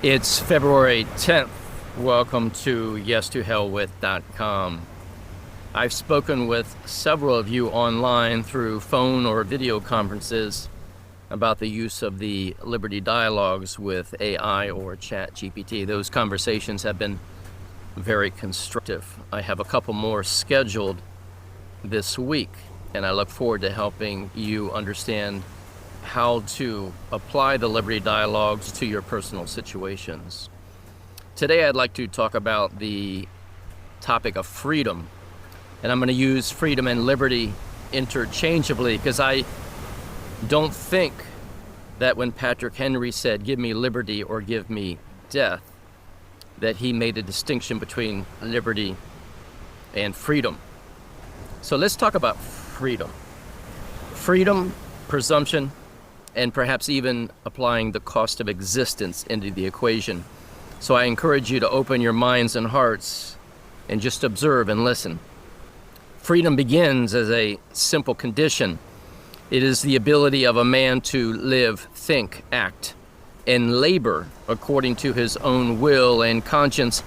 It's February 10th. Welcome to YesToHellWith.com. I've spoken with several of you online through phone or video conferences about the use of the Liberty Dialogues with AI or ChatGPT. Those conversations have been very constructive. I have a couple more scheduled this week, and I look forward to helping you understand how to apply the Liberty Dialogues to your personal situations. Today I'd like to talk about the topic of freedom, and I'm going to use freedom and liberty interchangeably because I don't think that when Patrick Henry said, "Give me liberty or give me death," that he made a distinction between liberty and freedom. So let's talk about freedom. Freedom, presumption, and perhaps even applying the cost of existence into the equation. So I encourage you to open your minds and hearts and just observe and listen. Freedom begins as a simple condition. It is the ability of a man to live, think, act, and labor according to his own will and conscience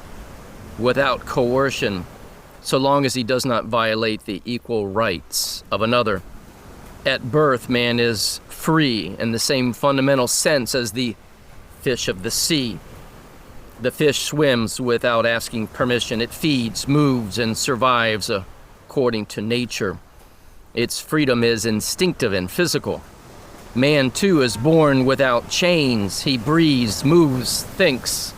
without coercion, so long as he does not violate the equal rights of another. At birth, man is free in the same fundamental sense as the fish of the sea. The fish swims without asking permission. It feeds, moves, and survives according to nature. Its freedom is instinctive and physical. Man, too, is born without chains. He breathes, moves, thinks,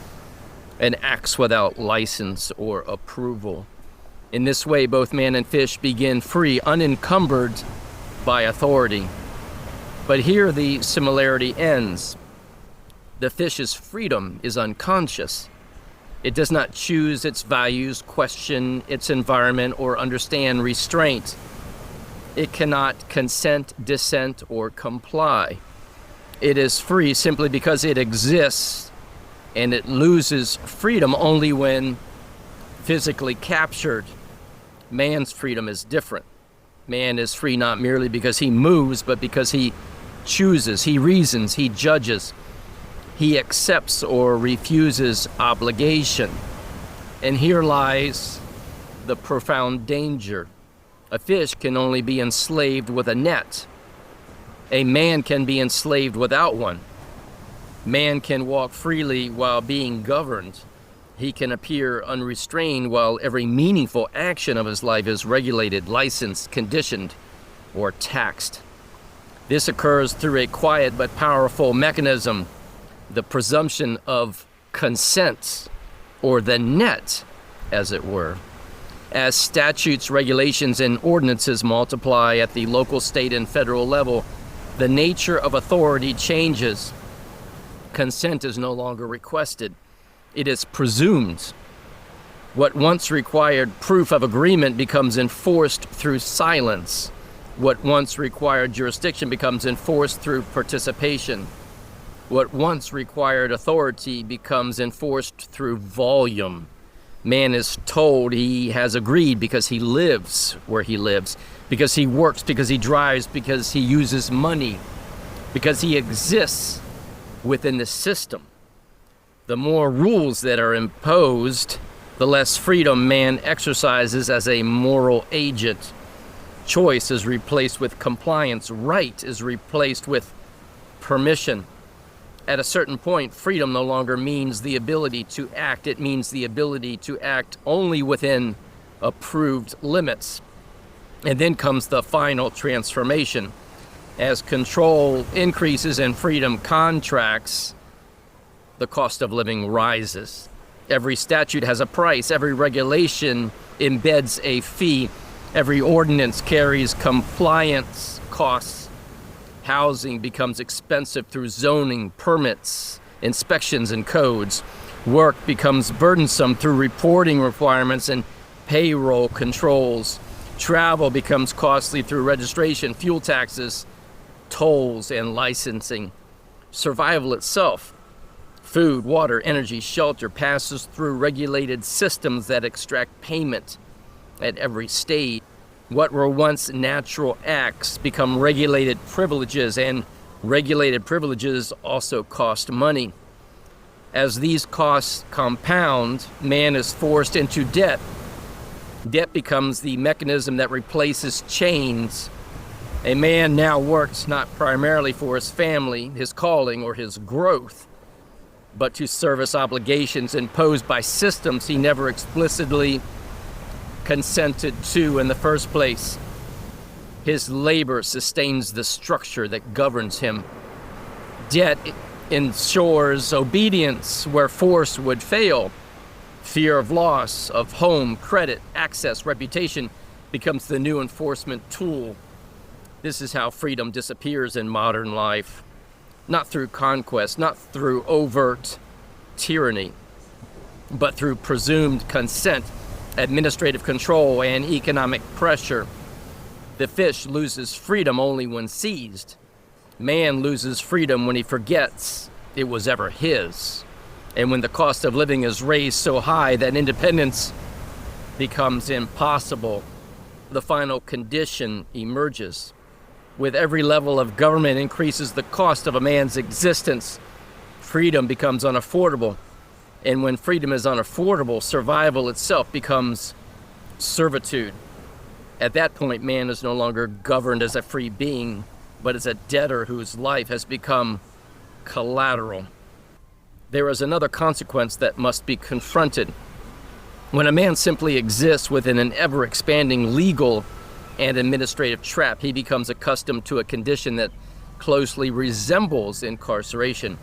and acts without license or approval. In this way, both man and fish begin free, unencumbered by authority. But here the similarity ends. The fish's freedom is unconscious. It does not choose its values, question its environment, or understand restraint. It cannot consent, dissent, or comply. It is free simply because it exists, and it loses freedom only when physically captured. Man's freedom is different. Man is free not merely because he moves, but because he chooses, he reasons, he judges, he accepts or refuses obligation. And here lies the profound danger. A fish can only be enslaved with a net. A man can be enslaved without one. Man can walk freely while being governed. He can appear unrestrained while every meaningful action of his life is regulated, licensed, conditioned, or taxed. This occurs through a quiet but powerful mechanism, the presumption of consent, or the net, as it were. As statutes, regulations, and ordinances multiply at the local, state, and federal level, the nature of authority changes. Consent is no longer requested. It is presumed. What once required proof of agreement becomes enforced through silence. What once required jurisdiction becomes enforced through participation. What once required authority becomes enforced through volume. Man is told he has agreed because he lives where he lives, because he works, because he drives, because he uses money, because he exists within the system. The more rules that are imposed, the less freedom man exercises as a moral agent. Choice is replaced with compliance. Right is replaced with permission. At a certain point, freedom no longer means the ability to act. It means the ability to act only within approved limits. And then comes the final transformation. As control increases and freedom contracts, the cost of living rises. Every statute has a price. Every regulation embeds a fee. Every ordinance carries compliance costs. Housing becomes expensive through zoning, permits, inspections, and codes. Work becomes burdensome through reporting requirements and payroll controls. Travel becomes costly through registration, fuel taxes, tolls, and licensing. Survival itself, food, water, energy, shelter, passes through regulated systems that extract payment at every stage. What were once natural acts become regulated privileges, and regulated privileges also cost money. As these costs compound, man is forced into debt. Debt becomes the mechanism that replaces chains. A man now works not primarily for his family, his calling, or his growth, but to service obligations imposed by systems he never explicitly consented to in the first place. His labor sustains the structure that governs him. Debt ensures obedience where force would fail. Fear of loss of home, credit, access, reputation becomes the new enforcement tool. This is how freedom disappears in modern life. Not through conquest, not through overt tyranny, but through presumed consent, administrative control, and economic pressure. The fish loses freedom only when seized. Man loses freedom when he forgets it was ever his, and when the cost of living is raised so high that independence becomes impossible. The final condition emerges. With every level of government increases the cost of a man's existence. Freedom becomes unaffordable, and when freedom is unaffordable, survival itself becomes servitude. At that point, man is no longer governed as a free being, but as a debtor whose life has become collateral. There is another consequence that must be confronted. When a man simply exists within an ever-expanding legal and administrative trap, he becomes accustomed to a condition that closely resembles incarceration.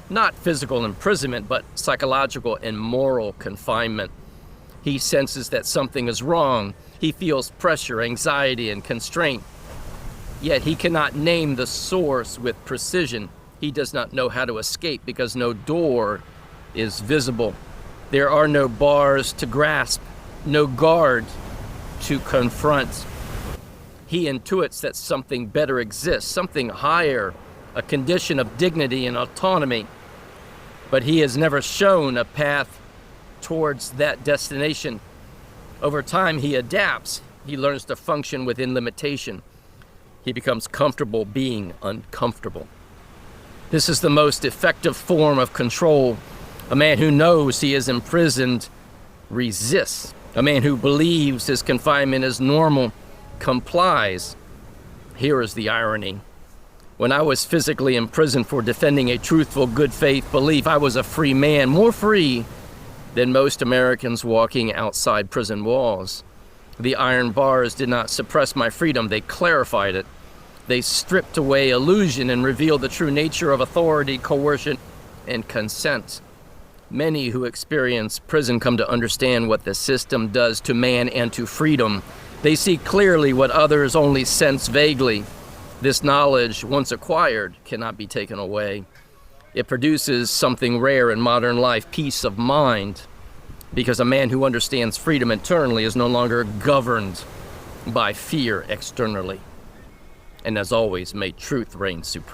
Not physical imprisonment, but psychological and moral confinement. He senses that something is wrong. He feels pressure, anxiety, and constraint. Yet he cannot name the source with precision. He does not know how to escape because no door is visible. There are no bars to grasp, no guard to confront. He intuits that something better exists, something higher, a condition of dignity and autonomy. But he has never shown a path towards that destination. Over time, he adapts. He learns to function within limitation. He becomes comfortable being uncomfortable. This is the most effective form of control. A man who knows he is imprisoned resists. A man who believes his confinement is normal complies. Here is the irony. When I was physically imprisoned for defending a truthful, good faith belief, I was a free man, more free than most Americans walking outside prison walls. The iron bars did not suppress my freedom, they clarified it. They stripped away illusion and revealed the true nature of authority, coercion, and consent. Many who experience prison come to understand what the system does to man and to freedom. They see clearly what others only sense vaguely. This knowledge, once acquired, cannot be taken away. It produces something rare in modern life, peace of mind, because a man who understands freedom internally is no longer governed by fear externally. And as always, may truth reign supreme.